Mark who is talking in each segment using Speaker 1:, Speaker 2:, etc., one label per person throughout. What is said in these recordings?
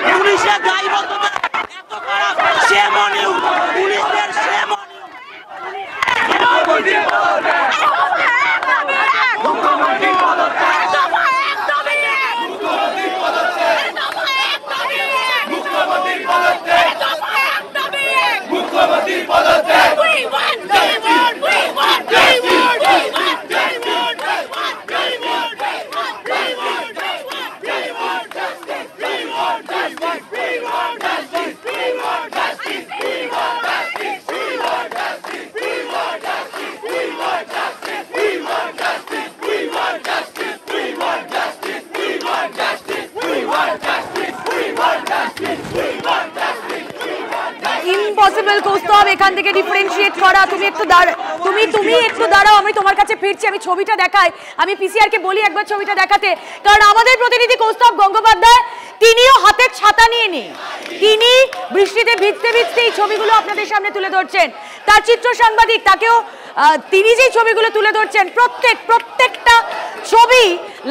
Speaker 1: পুলিশের দায়বদ্ধতা এত খারাপ, shame on you, পুলিশের shame on you।
Speaker 2: Impossible Kaustav এখান থেকে ডিফারেন্সিয়েট করা। তুমি একটু দাঁড়াও, আমি তোমার কাছে ফিরছি। আমি ছবিটা দেখাই, আমি পিসিআর কে বলি একবার ছবিটা দেখাতে, কারণ আমাদের প্রতিনিধি কৌস্তব গঙ্গোপাধ্যায় তিনিও হাতের ছাতা নিয়ে নেই, তিনি বৃষ্টিতে ভিজতে ভিজতে এই ছবিগুলো আপনাদের সামনে তুলে ধরছেন। তার চিত্র সাংবাদিক, তাকেও তিনি যে ছবিগুলো তুলে ধরছেন প্রত্যেকটা ছবি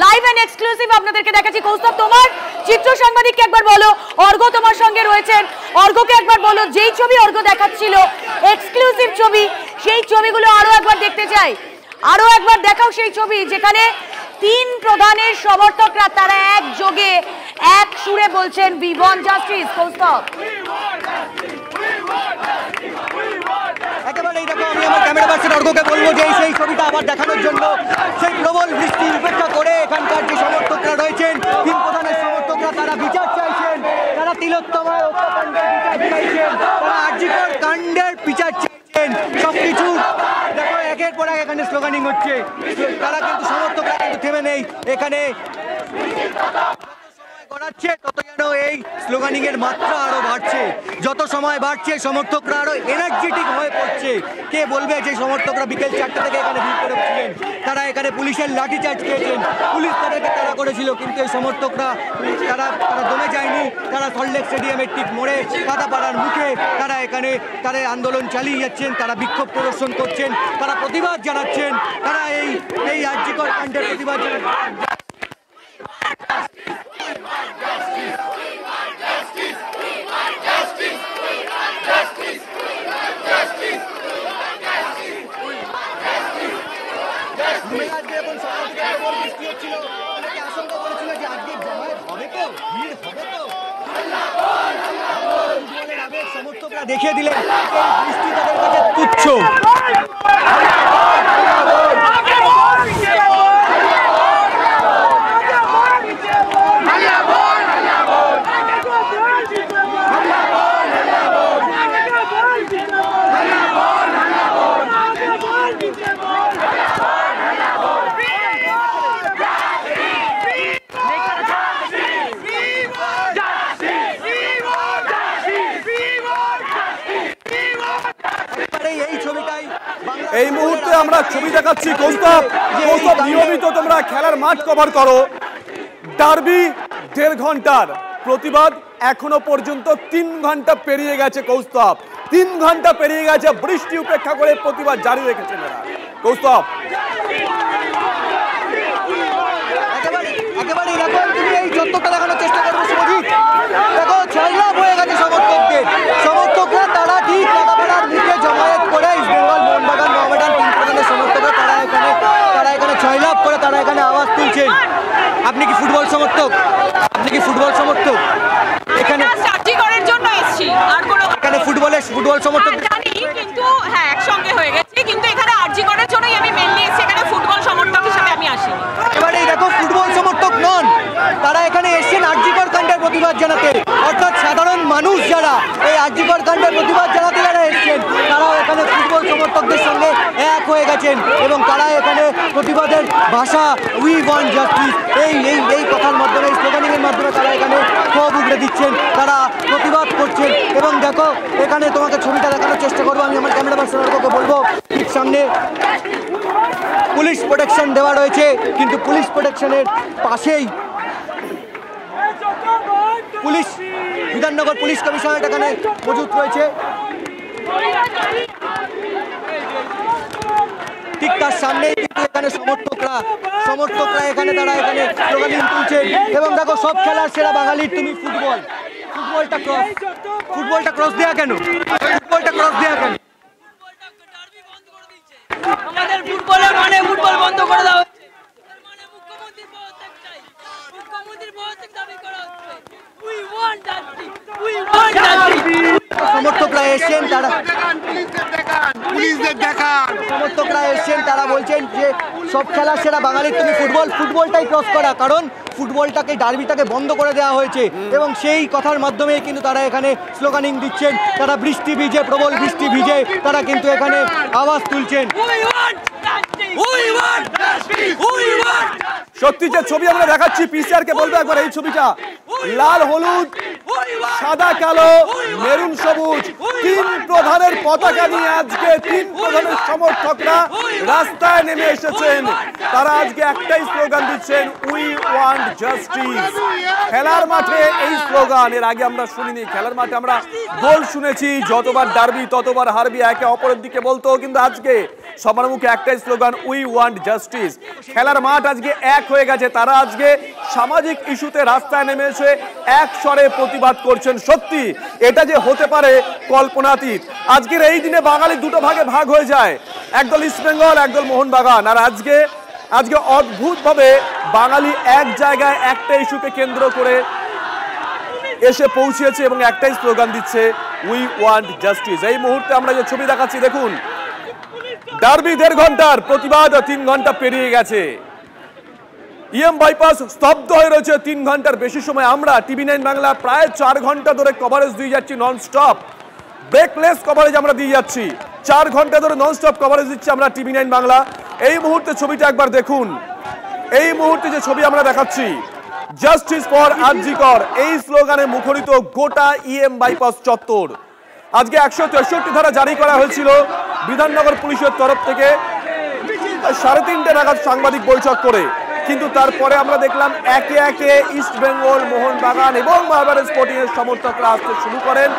Speaker 2: লাইভ এন্ড এক্সক্লুসিভ আপনাদেরকে দেখাচ্ছি। কৌস্তব, তোমার চিত্র সাংবাদিককে একবার বলো, অর্ঘ তোমার সঙ্গে রয়েছেন, অর্ঘকে একবার বলো যেই ছবি অর্ঘ দেখাচ্ছিল এক্সক্লুসিভ ছবি, সেই ছবিগুলো আরো একবার দেখতে চাই, আরো একবার দেখাও সেই ছবি যেখানে তিন প্রধানের সমর্থকরা তারা একযোগে এক সুরে বলছেন উই ওয়ান্ট জাস্টিস। কৌস্তব,
Speaker 3: একেবারেই দেখো, আমি আমার ক্যামেরা পার্সন অর্ঘকে বলবো যে সেই ছবিটা আবার দেখানোর জন্য সেই প্রবল বৃষ্টি উপেক্ষা করে এখানকার যে সমর্থকরা রয়েছেন, তিন প্রধানের সমর্থকরা, তারা বিচার চাইছেন, তারা তিলোত্তমা হত্যাকাণ্ডের বিচার চাইছেন, তারা আরজিকর কাণ্ডের বিচার চাইছেন। সবকিছু দেখো একের পর এক এখানে স্লোগানিং হচ্ছে, তারা কিন্তু সমর্থকরা কিন্তু থেমে নেই এখানে। তত যেন এই স্লোগানিং এর মাত্রা আরো বাড়ছে, যত সময় বাড়ছে সমর্থকরা আরো এনার্জেটিক হয়ে পড়ছে। কে বলবে যে সমর্থকরা বিকেল 4টা থেকে এখানে ভিড় করেছিলেন, তারা এখানে পুলিশের লাঠিচার্জ খেয়েছেন, পুলিশ তাদেরকে তাড়া করেছিল, কিন্তু এই সমর্থকরা তারা দমে যায়নি। তারা সল্টলেক স্টেডিয়ামের ঠিক মোড়ে কাদাপাড়ার মুখে তারা এখানে তাদের আন্দোলন চালিয়ে যাচ্ছেন, তারা বিক্ষোভ প্রদর্শন করছেন, তারা প্রতিবাদ জানাচ্ছেন, তারা এই আরজিকর কাণ্ডের প্রতিবাদ সমর্থকরা দেখিয়ে দিলেন বৃষ্টি তাদের কাছে তুচ্ছ।
Speaker 4: এই মুহূর্তে আমরা ছবি দেখাচ্ছি। কৌস্তব, নিয়মিত তোমরা খেলার মাঠ কভার করো, ডার্বি 1.5 ঘন্টার প্রতিবাদ এখনো পর্যন্ত 3 ঘন্টা পেরিয়ে গেছে। কৌস্তব, 3 ঘন্টা পেরিয়ে গেছে, বৃষ্টি উপেক্ষা করে প্রতিবাদ জারি রেখেছেন এরা। কৌস্তব,
Speaker 3: একেবারেই দেখো, তুমি এই চত্বরটা দেখানোর চেষ্টা করবো শুভজিৎ। দেখো ছয়লাভ হয়ে গেছে সমর্থকরা তারা ঠিক কাদাপাড়ার মুখে জমায়েত করে ইস্টবেঙ্গল, মোহনবাগান, মহামেডান তিন প্রধানের সমর্থকরা তারা এখানে ছয়লাভ করে তারা এখানে আওয়াজ তুলছেন। আপনি কি ফুটবল সমর্থক? এখানে
Speaker 5: জন্য এসেছি, আর কোনো
Speaker 3: এখানে ফুটবল সমর্থক
Speaker 5: জানি, কিন্তু হ্যাঁ একসঙ্গে হয়ে গেছে, কিন্তু এখানে আরজি করার জন্যই আমি মেনলি এসেছি, এখানে ফুটবল সমর্থক হিসেবে আমি আসিনি।
Speaker 3: এবারে দেখো ফুটবল সমর্থক নন, তারা এখানে এসেছেন আরজিকর কাণ্ডের প্রতিবাদ জানাতে, অর্থাৎ সাধারণ মানুষ যারা এই আরজিকর কাণ্ডের প্রতিবাদ জানাতে যারা এসেছেন তারাও এখানে ফুটবল সমর্থকদের সঙ্গে এক হয়ে গেছেন এবং তারা এখানে প্রতিবাদের ভাষা উই ওয়ান্ট জাস্টিস এই কথার মাধ্যমে, এই স্লোগানিংয়ের মাধ্যমে তারা এখানে ক্ষোভ উগড়ে দিচ্ছেন, তারা প্রতিবাদ করছেন। এবং দেখো এখানে তোমাকে ছবিটা দেখানোর চেষ্টা করবো, আমি আমার ক্যামেরা পার্সনকে বলবো, ঠিক সামনে পুলিশ প্রোটেকশন দেওয়া রয়েছে, কিন্তু পুলিশ প্রোটেকশনের পাশেই বিধাননগর পুলিশ কমিশনারেট এখানে মজুদ রয়েছে, ঠিক তার সামনেই কিন্তু এখানে সমর্থকরা সমর্থকরা এখানে তারা এখানে স্লোগান তুলছেন এবং দেখো সব খেলার সেরা বাঙালির তুমি ফুটবল। ফুটবলটা ক্রস দেয়া কেন? ফুটবলটা ক্রস দেয়া কেন?
Speaker 1: আমাদের ফুটবলের মানে ফুটবল বন্ধ করে দাও। মানে মুখ্যমন্ত্রীর পদত্যাগ চাই। মুখ্যমন্ত্রীর পদত্যাগ দাবি করা হচ্ছে। We want justice. We want justice.
Speaker 3: সমর্থকরা এসেছেন তারা সমর্থকরা এসেছেন তারা বলছেন যে সব খেলার সেরা বাঙালির তুমি ফুটবলটাই ক্রস করা, কারণ ফুটবলটাকে ডার্বিটাকে বন্ধ করে দেওয়া হয়েছে এবং সেই কথার মাধ্যমে কিন্তু তারা এখানে স্লোগানিং দিচ্ছেন। তারা বৃষ্টি ভিজে প্রবল বৃষ্টি ভিজে তারা কিন্তু এখানে আওয়াজ তুলছেন।
Speaker 4: সত্যি যে ছবি আমরা দেখাচ্ছি পিসিআর কে বলবো একবার এই ছবিটা লাল হলুদ সাদা কালো মেরুন সবুজ তিন প্রধানের পতাকা নিয়ে আজকে তিন প্রধানের সমর্থকরা রাস্তায় নেমে এসেছেন। তারা আজকে একটাই স্লোগান দিচ্ছেন, উই ওয়ান্ট জাস্টিস। খেলার মাঠে এই স্লোগান এর আগে আমরা শুনিনি। খেলার মাঠে আমরা গোল শুনেছি, যতবার ডার্বি ততবার হারবি একে অপরের দিকে বলতো, কিন্তু আজকে সবার মুখে একটাই স্লোগান, উই ওয়ান্ট জাস্টিস। খেলার মাঠ আজকে এক হয়ে গেছে। তারা আজকে সামাজিক ইস্যুতে রাস্তায় নেমে এসে এক স্বরে প্রতিবাদ করছেন। সত্যি এটা যে হতে পারে কল্পনাতীত। আজকের এই দিনে বাঙালি দুটো ভাগে ভাগ হয়ে যায়, একদল ইস্টবেঙ্গল একদল মোহনবাগান। আর আজকে অদ্ভুতভাবে বাঙালি এক জায়গায় একটা ইস্যুকে কেন্দ্র করে এসে পৌঁছেছে এবং একটাই স্লোগান দিচ্ছে, উই ওয়ান্ট জাস্টিস। এই মুহূর্তে আমরা যে ছবি দেখাচ্ছি দেখুন, ডার্বি 1.5 ঘন্টার প্রতিবাদ 3 ঘন্টা পেরিয়ে গেছে। ইএম বাইপাস স্তব্ধ হয়ে রয়েছে 3 ঘন্টার বেশি সময়। আমরা টিভি9 বাংলা প্রায় 4 ঘন্টা ধরে কভারেজ দিয়ে যাচ্ছি, নন স্টপ ব্রেকলেস কভারেজ আমরা দিয়ে যাচ্ছি। 4 ঘন্টা ধরে নন স্টপ কভারেজ দিচ্ছি আমরা টিভি9 বাংলা। এই মুহূর্তে ছবিটা একবার দেখুন। এই মুহূর্তে যে ছবি আমরা দেখাচ্ছি, জাস্টিস ফর আরজি কর, এই স্লোগানে মুখরিত গোটা ইএম বাইপাস চত্বর। আজকে 163 ধারা জারি করা হয়েছিল বিধাননগর পুলিশের তরফ থেকে 3:30 নাগাদ সাংবাদিক বৈঠক করে, কিন্তু তারপরে আমরা দেখলাম একে একে ইস্ট বেঙ্গল মোহনবাগান এবং মোহামেডান স্পোর্টিং এর সমর্থকরা আসতে শুরু করেন।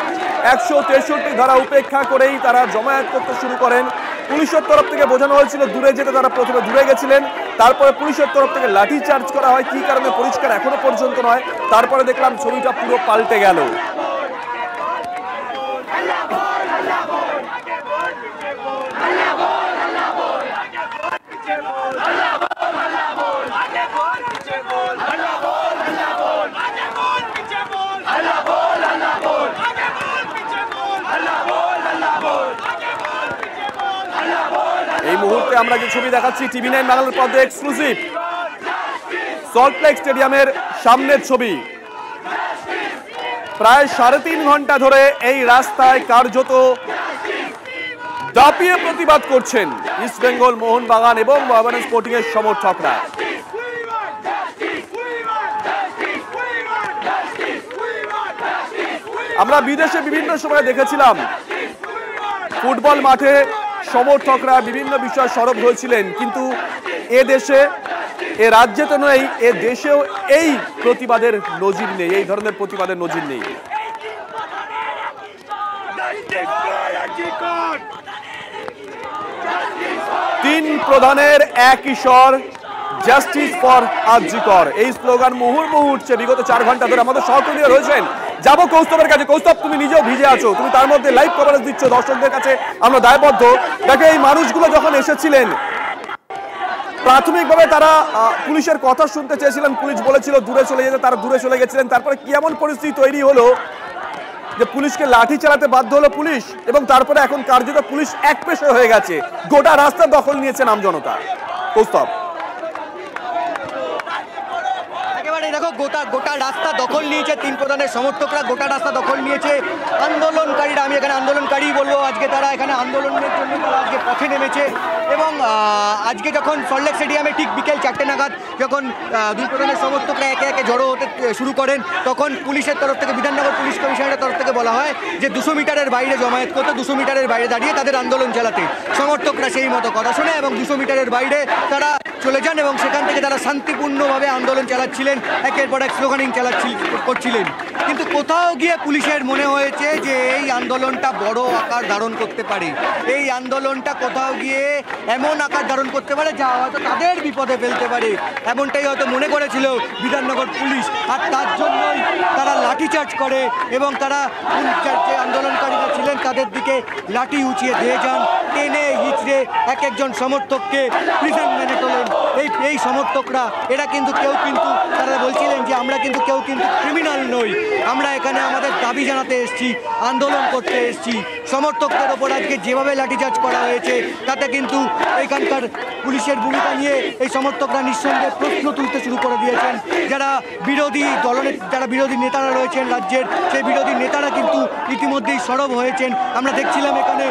Speaker 4: 163 ধারা উপেক্ষা করেই তারা জমায়েত করতে শুরু করেন। পুলিশের তরফ থেকে বোঝানো হয়েছিল দূরে যেতে, তারা প্রথমে দূরে গেছিলেন। তারপরে পুলিশের তরফ থেকে লাঠি চার্জ করা হয়, কি কারণে পরিষ্কার এখনো পর্যন্ত নয়। তারপরে দেখলাম ছবিটা পুরো পাল্টে গেল। এই মুহূর্তে আমরা যে ছবি দেখাচ্ছি টিভি9 বাংলার পর্দায় এক্সক্লুসিভ সল্টলেক স্টেডিয়ামের সামনের ছবি। প্রায় 3.5 ঘন্টা ধরে এই রাস্তায় কার্যত দাপিয়ে প্রতিবাদ করছেন ইস্ট বেঙ্গল মোহনবাগান এবং মোহামেডান স্পোর্টিং এর সমর্থকরা। আমরা বিদেশে বিভিন্ন সময় দেখেছিলাম ফুটবল মাঠে সমর্থকরা বিভিন্ন বিষয়ে সরব হয়েছিলেন, কিন্তু এ দেশে এ রাজ্যে তো নয়, এ দেশেও এই প্রতিবাদের নজির নেই, এই ধরনের প্রতিবাদের নজির নেই। তিন প্রধানের একই স্বর, জাস্টিস ফর আরজি কর, এই স্লোগান মুহুর্মুহু উঠছে বিগত 4 ঘন্টা ধরে। আমাদের সহকর্মীরা রয়েছেন, যাবো কৌস্তবের কাছে। কৌস্তব, তুমি নিজেও ভিজে আছো, তুমি তার মধ্যে লাইভ কভারেজ দিচ্ছ, দর্শকদের কাছে আমরা দায়বদ্ধ। দেখো এই মানুষগুলো যখন এসেছিলেন, প্রাথমিকভাবে তারা পুলিশের কথা শুনতে চেয়েছিলেন, পুলিশ বলেছিল দূরে চলে যেতে, তারা দূরে চলে গেছিলেন। তারপরে কি এমন পরিস্থিতি তৈরি হলো যে পুলিশকে লাঠি চালাতে বাধ্য হলো পুলিশ, এবং তারপরে এখন কার্যত পুলিশ একপেশে হয়ে গেছে, গোটা রাস্তা দখল নিয়েছে আমজনতা। কৌস্তব,
Speaker 3: দেখো গোটা রাস্তা দখল নিয়েছে তিন প্রধানের সমর্থকরা, গোটা রাস্তা দখল নিয়েছে আন্দোলনকারীরা। আমি এখানে আন্দোলনকারী বলবো, আজকে তারা এখানে আন্দোলনের জন্য তারা আজকে পথে নেমেছে। এবং আজকে যখন সল্টলেক স্টেডিয়ামে ঠিক বিকেল 4টে নাগাদ যখন দুই প্রধানের সমর্থকরা একে একে জড়ো হতে শুরু করেন, তখন পুলিশের তরফ থেকে, বিধাননগর পুলিশ কমিশনারের তরফ থেকে বলা হয় যে 200 মিটারের বাইরে জমায়েত করতে, 200 মিটারের বাইরে দাঁড়িয়ে তাদের আন্দোলন চালাতে। সমর্থকরা সেই মতো কথা শোনে এবং 200 মিটারের বাইরে তারা চলে যান এবং সেখান থেকে তারা শান্তিপূর্ণভাবে আন্দোলন চালাচ্ছিলেন, একের পর এক স্লোগানিং করছিলেন। কিন্তু কোথাও গিয়ে পুলিশের মনে হয়েছে যে এই আন্দোলনটা বড় আকার ধারণ করতে পারে, এই আন্দোলনটা কোথাও গিয়ে এমন আকার ধারণ করতে পারে যা হয়তো তাদের বিপদে ফেলতে পারে, এমনটাই হয়তো মনে করেছিল বিধাননগর পুলিশ। আর তার জন্যই তারা লাঠিচার্জ করে এবং তারা যে আন্দোলনকারীরা ছিলেন তাদের দিকে লাঠি উঁচিয়ে দিয়ে যান, টেনে হিচড়ে এক একজন সমর্থককে প্রিজন মেনে তোলেন। এই সমর্থকরা এরা কিন্তু কেউ কিন্তু তারা বলছিলেন যে আমরা কিন্তু কেউ কিন্তু ক্রিমিনাল নই, আমরা এখানে আমাদের দাবি জানাতে এসেছি, আন্দোলন করতে এসেছি। সমর্থকদের ওপর আজকে যেভাবে লাঠিচার্জ করা হয়েছে তাতে কিন্তু এখানকার পুলিশের ভূমিকা নিয়ে এই সমর্থকরা নিঃসন্দেহে প্রশ্ন তুলতে শুরু করে দিয়েছেন। যারা বিরোধী নেতারা রয়েছেন রাজ্যের, সেই বিরোধী নেতারা কিন্তু ইতিমধ্যেই সরব হয়েছেন। আমরা দেখছিলাম এখানে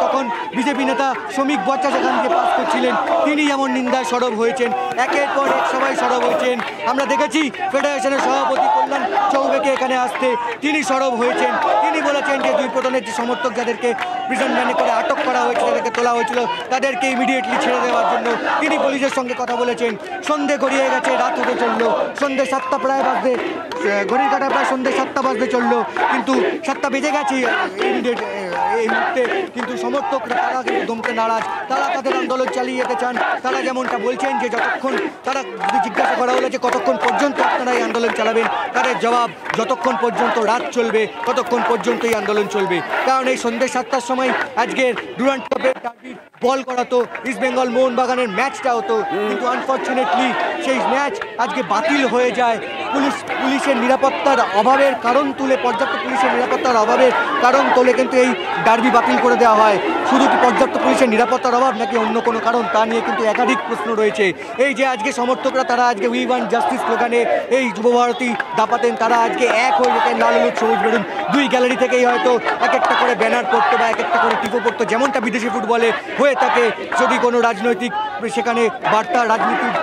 Speaker 3: তখন বিজেপি নেতা শ্রমিক বচ্চা সেখান থেকে পাস করছিলেন, তিনি যেমন নিন্দায় সরব হয়েছেন, একের পর এক সবাই সরব হয়েছেন। আমরা দেখেছি ফেডারেশনের সভাপতি কল্যাণ চৌবেকে এখানে আসতে, তিনি সরব হয়েছেন। তিনি বলেছেন যে দুই প্রধানের যে সমর্থক যাদেরকে প্রিজন ভ্যানে করে আটক করা হয়েছে, তাদেরকে তোলা হয়েছিল, তাদেরকে ইমিডিয়েটলি ছেড়ে দেওয়ার জন্য তিনি পুলিশের সঙ্গে কথা বলেছেন। সন্ধে গড়িয়ে গেছে, রাত হতে চললো, সন্ধে 7টা প্রায় বাজতে, ঘড়ির কাটা প্রায় সন্ধে 7টা বাজতে চললো, কিন্তু 7টা বেজে গেছে এই মুহূর্তে। কিন্তু সমর্থকরা তারা কিন্তু দমতে নারাজ, তারা তাদের আন্দোলন চালিয়ে যেতে চান। তারা যেমনটা বলছেন যে যতক্ষণ, তারা যদি জিজ্ঞাসা করা হলো যে কতক্ষণ পর্যন্ত আপনারা এই আন্দোলন চালাবেন, তাদের জবাব যতক্ষণ পর্যন্ত রাত চলবে ততক্ষণ পর্যন্ত এই আন্দোলন চলবে। কারণ এই সন্ধ্যে 7টার সময় আজকের ডুরান্ড কাপের ডার্বির বল করা তো ইস্ট বেঙ্গল মোহনবাগানের ম্যাচটা হতো, কিন্তু আনফর্চুনেটলি সেই ম্যাচ আজকে বাতিল হয়ে যায়। পুলিশের নিরাপত্তার অভাবের কারণ তুলে, পর্যাপ্ত পুলিশের নিরাপত্তার অভাবের কারণ তুলে কিন্তু এই ডার্বি বাতিল করে দেওয়া হয়। শুধু কি পর্যাপ্ত পুলিশের নিরাপত্তার অভাব নাকি অন্য কোনো কারণ, তা নিয়ে কিন্তু একাধিক প্রশ্ন রয়েছে। এই যে আজকে সমর্থকরা তারা আজকে উই ওয়ান্ট জাস্টিস স্লোগানে এই যুবভারতী দাপাতেন, তারা আজকে এক হয়ে যেতেন, লাল হলুদ সবুজ বেরুন, দুই গ্যালারি থেকেই হয়তো এক একটা করে ব্যানার করতে বা এক একটা করে টিপো পড়তো, যেমনটা বিদেশি ফুটবলে হয়ে থাকে। যদি কোনো রাজনৈতিক সেখানে বার্তা রাজনীতির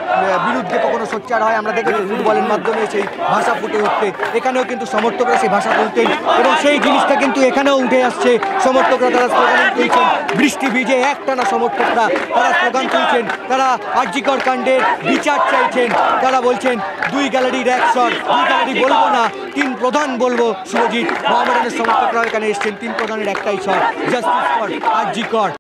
Speaker 3: বিরুদ্ধে কখনো সোচ্চার হয়, আমরা দেখেছি ফুটবলের মাধ্যমে সেই ভাষা ফুটে উঠতে, এখানেও কিন্তু সমর্থকরা সেই ভাষা তুলতেন এবং সেই জিনিসটা কিন্তু এখানেও উঠে আসছে। সমর্থকরা তারা স্লোগান তুলছেন, বৃষ্টি ভিজে একটানা সমর্থকরা তারা স্লোগান তুলছেন, তারা আরজিকর কাণ্ডের বিচার চাইছেন। তারা বলছেন দুই গ্যালারির এক স্বর, দুই গ্যালারি বলবো না, তিন প্রধান বলবো। শুভজিৎ, মোহামেডানের সমর্থকরাও এখানে এসছেন, তিন প্রধানের একটাই স্বর, জাস্টিস ফর আরজিকর।